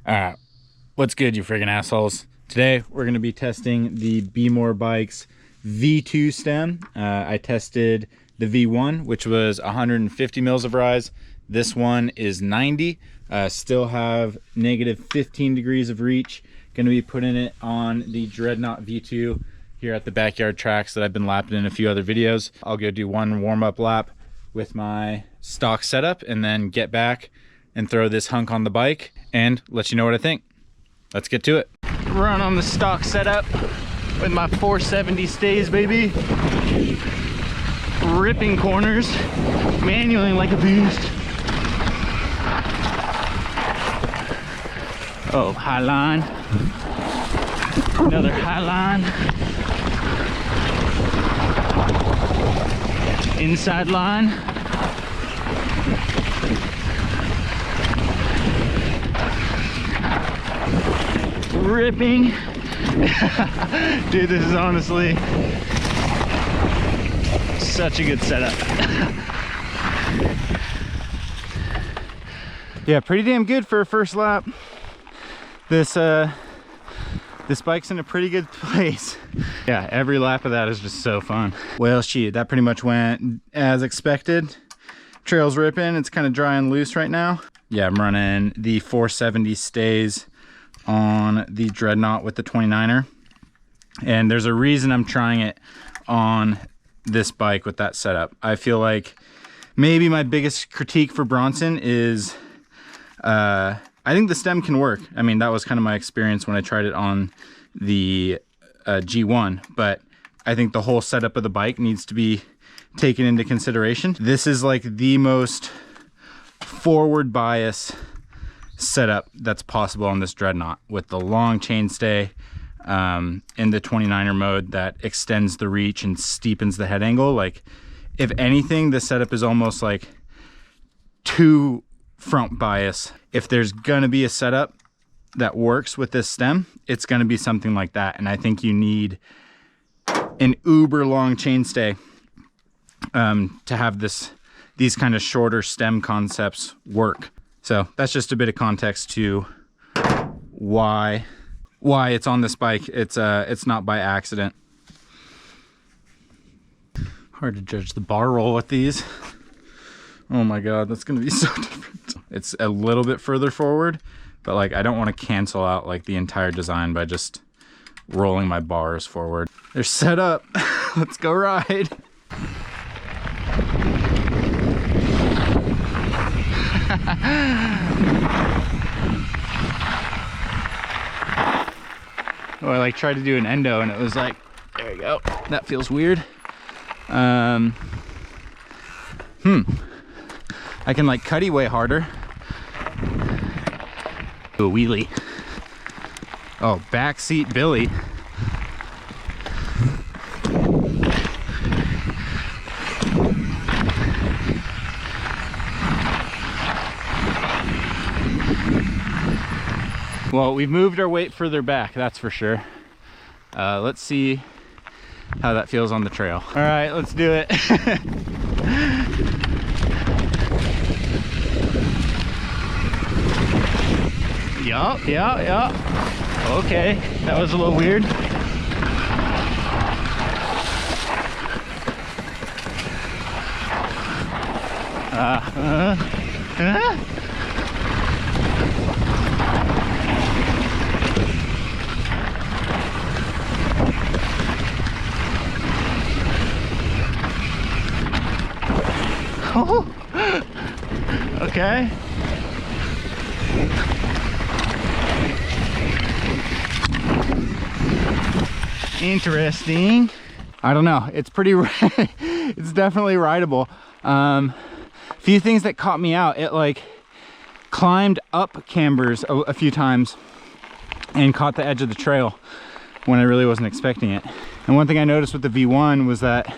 Alright, what's good, you friggin' assholes? Today we're going to be testing the Be More Bikes V2 stem. I tested the V1, which was 150 mils of rise. This one is 90. Still have negative 15 degrees of reach. Going to be putting it on the Dreadnought V2 here at the backyard tracks that I've been lapping in a few other videos. I'll go do one warm-up lap with my stock setup and then get back and throw this hunk on the bike and let you know what I think. Let's get to it. Run on the stock setup with my 470 stays, baby. Ripping corners, manualing like a beast. Oh, high line. Another high line. Inside line. Ripping. Dude, this is honestly such a good setup. Yeah, pretty damn good for a first lap. This bike's in a pretty good place. Yeah, every lap of that is just so fun. Well, shit, that pretty much went as expected. Trail's ripping, it's kind of dry and loose right now. Yeah, I'm running the 470 stays on the Dreadnought with the 29er, and there's a reason I'm trying it on this bike with that setup. I feel like maybe my biggest critique for Bronson is I think the stem can work. I mean, that was kind of my experience when I tried it on the G1, but I think the whole setup of the bike needs to be taken into consideration. This is like the most forward bias setup that's possible on this Dreadnought, with the long chainstay in the 29er mode that extends the reach and steepens the head angle. Like, if anything, this setup is almost like too front bias. If there's gonna be a setup that works with this stem, it's gonna be something like that. And I think you need an uber long chainstay to have these kind of shorter stem concepts work. So that's just a bit of context to why it's on this bike. It's not by accident. Hard to judge the bar roll with these. Oh my god, that's gonna be so different. It's a little bit further forward, but like, I don't want to cancel out like the entire design by just rolling my bars forward. They're set up. Let's go ride. Oh, I like tried to do an endo and it was like, there you go. That feels weird. I can like cutty way harder. Do a wheelie. Oh, backseat Billy. Well, we've moved our weight further back, that's for sure. Let's see how that feels on the trail. All right, let's do it. Yeah. Okay, that was a little weird. Oh, okay. Interesting. I don't know. It's pretty, it's definitely rideable. Few things that caught me out. It like climbed up cambers a few times and caught the edge of the trail when I really wasn't expecting it. And one thing I noticed with the V1 was that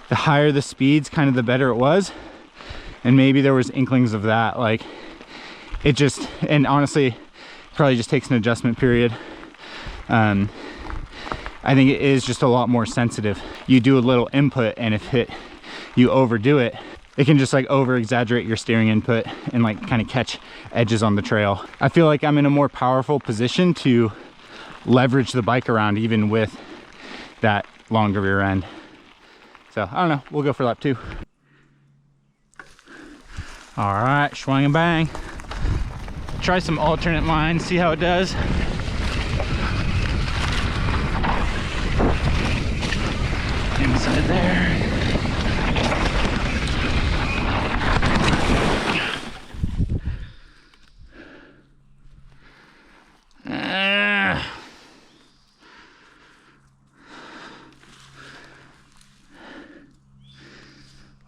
the higher the speeds, kind of the better it was. And maybe there was inklings of that. Like, it just, and honestly, probably just takes an adjustment period. I think it is just a lot more sensitive. You do a little input, and if you overdo it, it can just like over exaggerate your steering input and like kind of catch edges on the trail. I feel like I'm in a more powerful position to leverage the bike around even with that longer rear end. So I don't know, we'll go for lap 2. All right, swing and bang. Try some alternate lines, see how it does. Inside there.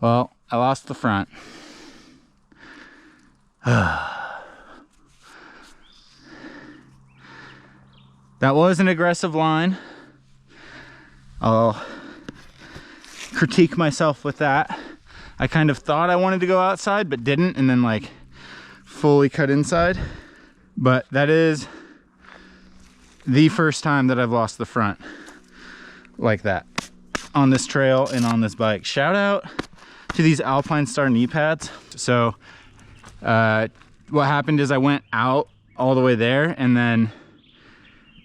Well, I lost the front. That was an aggressive line. I'll critique myself with that. I kind of thought I wanted to go outside, but didn't, and then like fully cut inside. But that is the first time that I've lost the front like that on this trail and on this bike. Shout out to these Alpine Star knee pads. So what happened is I went out all the way there, and then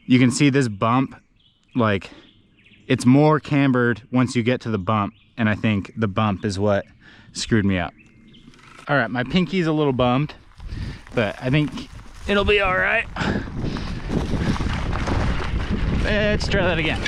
you can see this bump, like it's more cambered once you get to the bump, and I think the bump is what screwed me up. All right, my pinky's a little bummed, but I think it'll be all right. Let's try that again.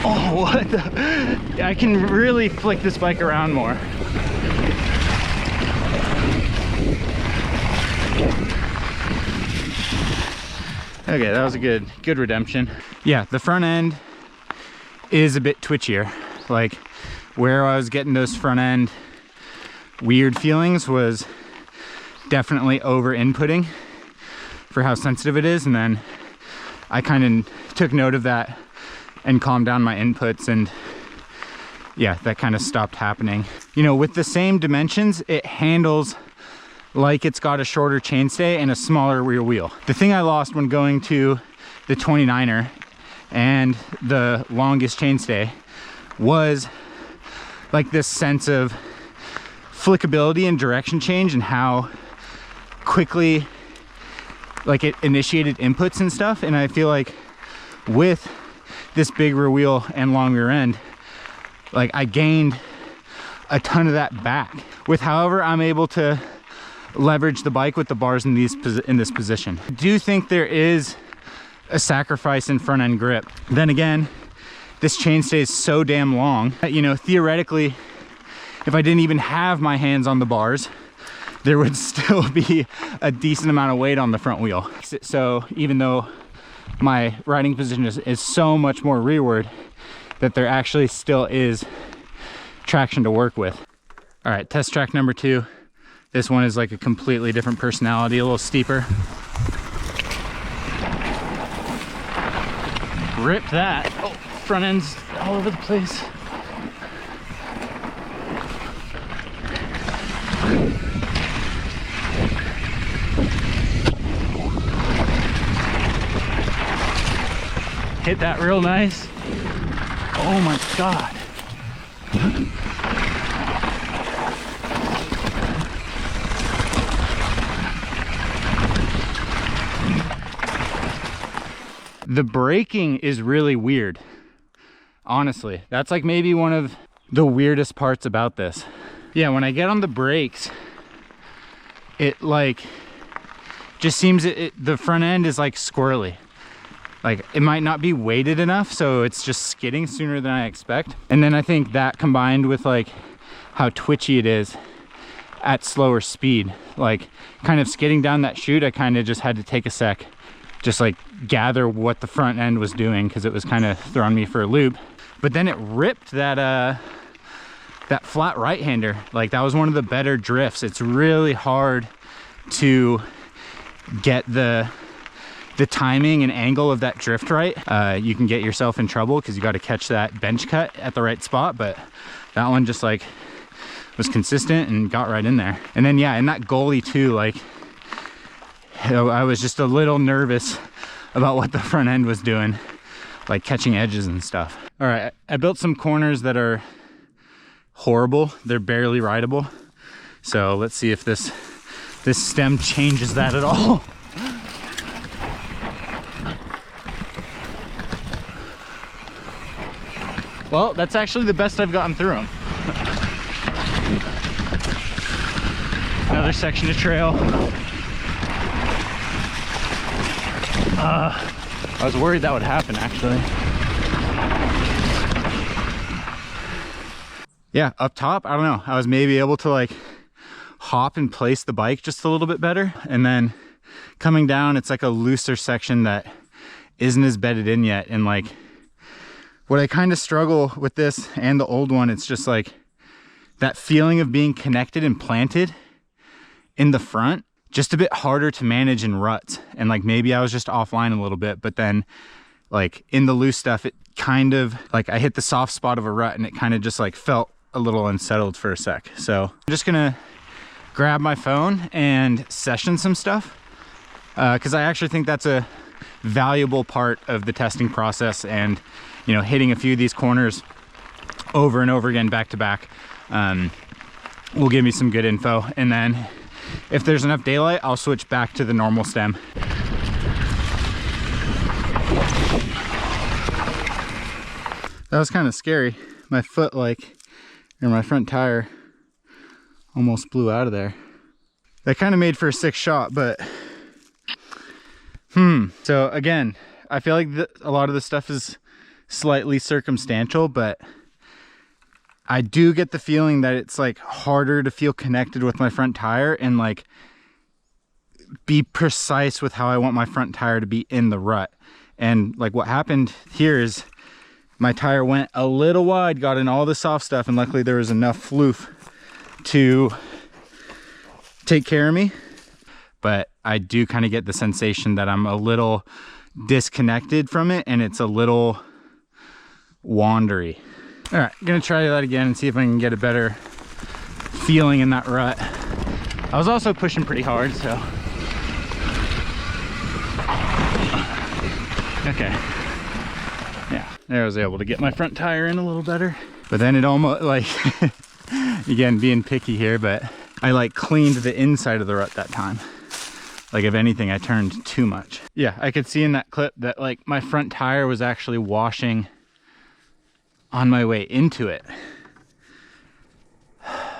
Oh, what the? I can really flick this bike around more. Okay, that was a good redemption. Yeah, the front end is a bit twitchier. Like where I was getting those front end weird feelings was definitely over inputting for how sensitive it is, and then I kind of took note of that and calmed down my inputs, and yeah, that kind of stopped happening. You know, with the same dimensions, it handles like it's got a shorter chainstay and a smaller rear wheel. The thing I lost when going to the 29er and the longest chainstay was like this sense of flickability and direction change, and how quickly like it initiated inputs and stuff. And I feel like with this big rear wheel and long rear end, like I gained a ton of that back with however I'm able to leverage the bike with the bars in this position. I do think there is a sacrifice in front end grip. Then again, this chainstay is so damn long that, you know, theoretically, if I didn't even have my hands on the bars, there would still be a decent amount of weight on the front wheel. So even though my riding position is so much more rearward, that there actually still is traction to work with. All right, test track number 2. This one is like a completely different personality, a little steeper. Rip that. Oh, front end's all over the place. Hit that real nice. Oh my God. The braking is really weird. Honestly, that's like maybe one of the weirdest parts about this. Yeah, when I get on the brakes, it like just seems the front end is like squirrely. Like it might not be weighted enough, so it's just skidding sooner than I expect. And then I think that combined with like how twitchy it is at slower speed, like kind of skidding down that chute, I kind of just had to take a sec, just like gather what the front end was doing, because it was kind of throwing me for a loop. But then it ripped that that flat right-hander, like that was one of the better drifts. It's really hard to get the timing and angle of that drift right. You can get yourself in trouble because you got to catch that bench cut at the right spot, but that one just like was consistent and got right in there. And then yeah, in that goalie too, like I was just a little nervous about what the front end was doing, like catching edges and stuff. All right, I built some corners that are horrible. They're barely rideable. So let's see if this stem changes that at all. Well, that's actually the best I've gotten through them. Another section of trail. I was worried that would happen, actually. Yeah, up top, I don't know. I was maybe able to like hop and place the bike just a little bit better. And then coming down, it's like a looser section that isn't as bedded in yet. And like, what I kind of struggle with this and the old one, it's just like that feeling of being connected and planted in the front, just a bit harder to manage in ruts. And like maybe I was just offline a little bit, but then like in the loose stuff, it kind of like I hit the soft spot of a rut and it kind of just like felt a little unsettled for a sec. So I'm just gonna grab my phone and session some stuff because I actually think that's a valuable part of the testing process. And you know, hitting a few of these corners over and over again back to back will give me some good info. And then if there's enough daylight, I'll switch back to the normal stem. That was kind of scary. My foot, like, or my front tire almost blew out of there. That kind of made for a sick shot, but so again, I feel like a lot of this stuff is slightly circumstantial, but I do get the feeling that it's like harder to feel connected with my front tire and like be precise with how I want my front tire to be in the rut. And like what happened here is my tire went a little wide, got in all the soft stuff, and luckily there was enough floof to take care of me. But I do kind of get the sensation that I'm a little disconnected from it and it's a little wandery. All right, I'm gonna try that again and see if I can get a better feeling in that rut. I was also pushing pretty hard, so. Okay, yeah, there I was able to get my front tire in a little better. But then it almost, like, again, being picky here, but I like cleaned the inside of the rut that time. Like if anything, I turned too much. Yeah, I could see in that clip that like my front tire was actually washing on my way into it,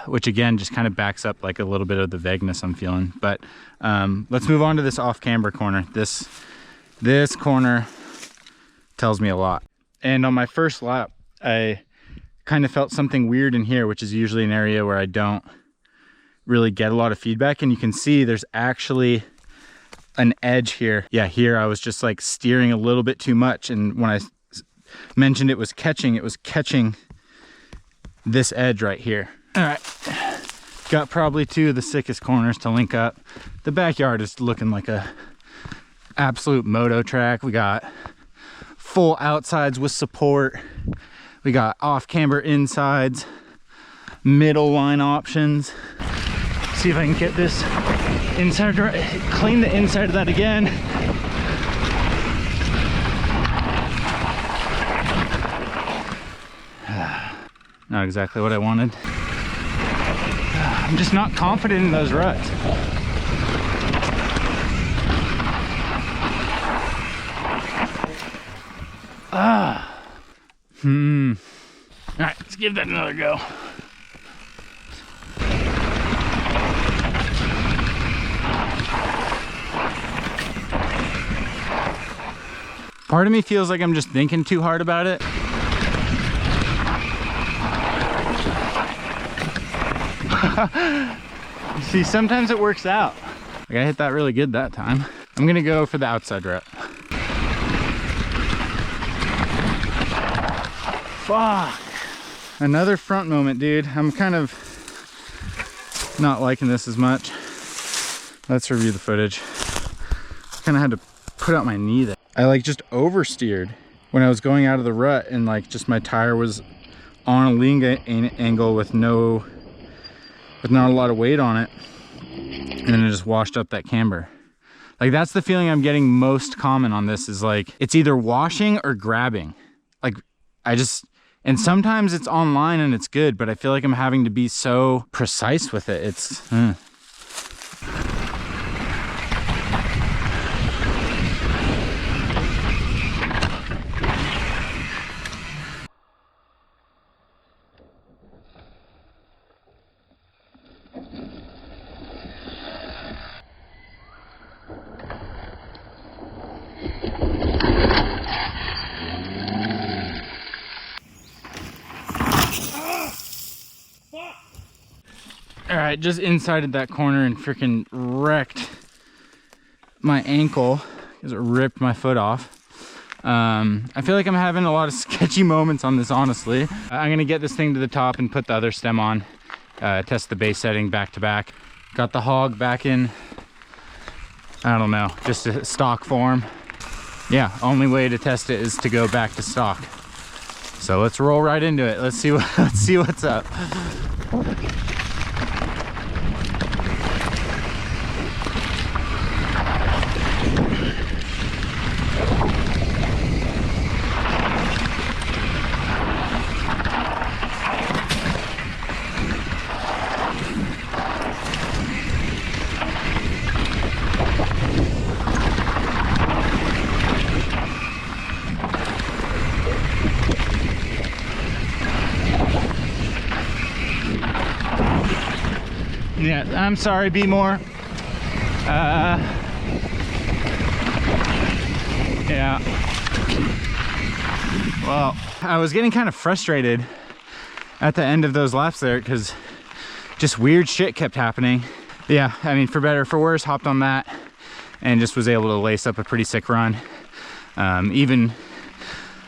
which again just kind of backs up like a little bit of the vagueness I'm feeling. But let's move on to this off-camber corner. This corner tells me a lot. And on my first lap, I kind of felt something weird in here, which is usually an area where I don't really get a lot of feedback. And you can see there's actually an edge here. Yeah, here I was just like steering a little bit too much, and when I mentioned it was catching this edge right here. All right, got probably two of the sickest corners to link up. The backyard is looking like a absolute moto track. We got full outsides with support. We got off-camber insides, middle line options. See if I can get this inside, clean the inside of that again. Not exactly what I wanted. I'm just not confident in those ruts. All right, let's give that another go. Part of me feels like I'm just thinking too hard about it. See, sometimes it works out. Like I hit that really good that time. I'm gonna go for the outside route. Fuck. Another front moment, dude. I'm kind of not liking this as much. Let's review the footage. Kind of had to put out my knee there. I like just oversteered when I was going out of the rut, and like just my tire was on a lean angle with not a lot of weight on it, and then it just washed up that camber. Like that's the feeling I'm getting most common on this, is like it's either washing or grabbing. Like and sometimes it's online and it's good, but I feel like I'm having to be so precise with it. It's all right, just inside of that corner and freaking wrecked my ankle because it ripped my foot off. I feel like I'm having a lot of sketchy moments on this, honestly. I'm gonna get this thing to the top and put the other stem on, test the base setting back to back. Got the hog back in, I don't know, just a stock form. Yeah, only way to test it is to go back to stock. So let's roll right into it. Let's see what's up. Yeah, I'm sorry, be more. Yeah. Well, I was getting kind of frustrated at the end of those laps there because just weird shit kept happening. Yeah, I mean, for better or for worse, hopped on that and just was able to lace up a pretty sick run. Even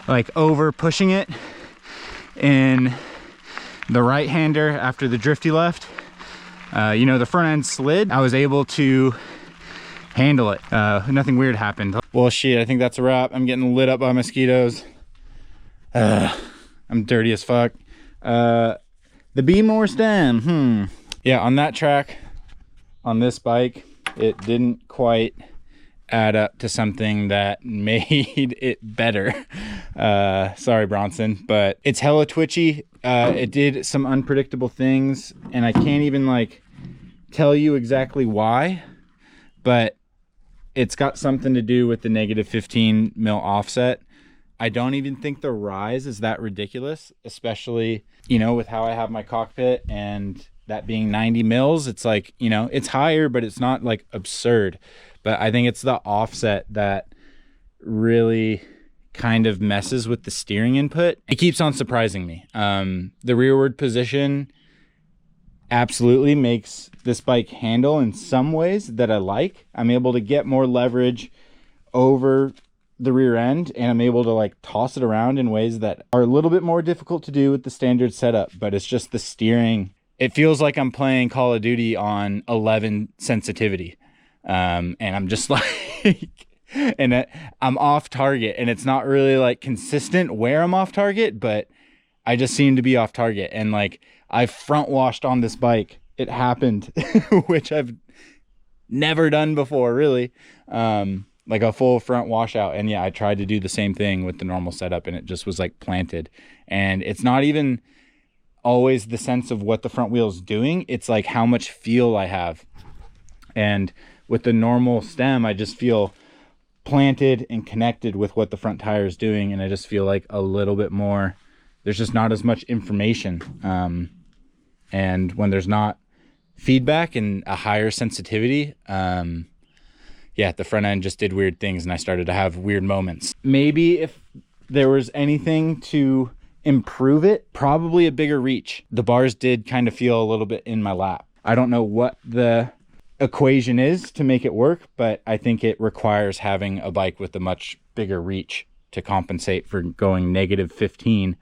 like over pushing it in the right-hander after the drifty left. You know, the front end slid. I was able to handle it. Nothing weird happened. Well, shit, I think that's a wrap. I'm getting lit up by mosquitoes. I'm dirty as fuck. The Be More stem. Yeah, on that track, on this bike, it didn't quite add up to something that made it better. Sorry, Bronson, but it's hella twitchy. It did some unpredictable things, and I can't even like tell you exactly why, but it's got something to do with the negative 15 mil offset. I don't even think the rise is that ridiculous, especially, you know, with how I have my cockpit and that being 90 mils. It's like, you know, it's higher, but it's not like absurd. But I think it's the offset that really kind of messes with the steering input. It keeps on surprising me. The rearward position absolutely makes this bike handle in some ways that I like. I'm able to get more leverage over the rear end, and I'm able to like toss it around in ways that are a little bit more difficult to do with the standard setup, but it's just the steering. It feels like I'm playing Call of Duty on 11 sensitivity. And I'm just like, and I'm off target, and it's not really like consistent where I'm off target, but I just seem to be off target. And like I front washed on this bike. It happened, which I've never done before, really. Like a full front washout. And yeah, I tried to do the same thing with the normal setup, and it just was like planted. And it's not even always the sense of what the front wheel is doing. It's like how much feel I have. And with the normal stem, I just feel planted and connected with what the front tire is doing. And I just feel like a little bit more, there's just not as much information. And when there's not feedback and a higher sensitivity, yeah, the front end just did weird things, and I started to have weird moments. Maybe if there was anything to improve it, probably a bigger reach. The bars did kind of feel a little bit in my lap. I don't know what the equation is to make it work, but I think it requires having a bike with a much bigger reach to compensate for going negative 15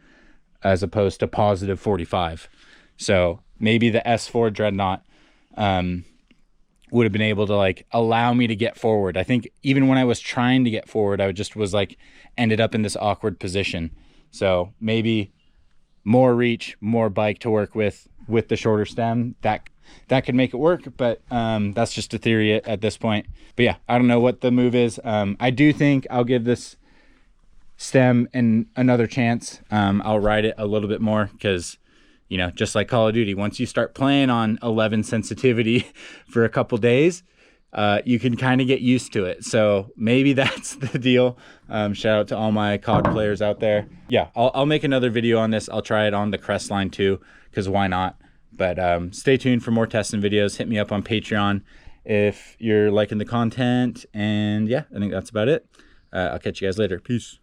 as opposed to positive 45. So maybe the S4 Dreadnought would have been able to like allow me to get forward. I think even when I was trying to get forward, I just was like ended up in this awkward position. So maybe more reach, more bike to work with the shorter stem, that could make it work. But that's just a theory at this point. But yeah, I don't know what the move is. I do think I'll give this stem another chance. I'll ride it a little bit more because, you know, just like Call of Duty, once you start playing on 11 sensitivity for a couple days, you can kind of get used to it. So maybe that's the deal. Shout out to all my COD players out there. Yeah, I'll make another video on this. I'll try it on the Crestline too, because why not? But stay tuned for more testing videos. Hit me up on Patreon if you're liking the content. And yeah, I think that's about it. I'll catch you guys later. Peace.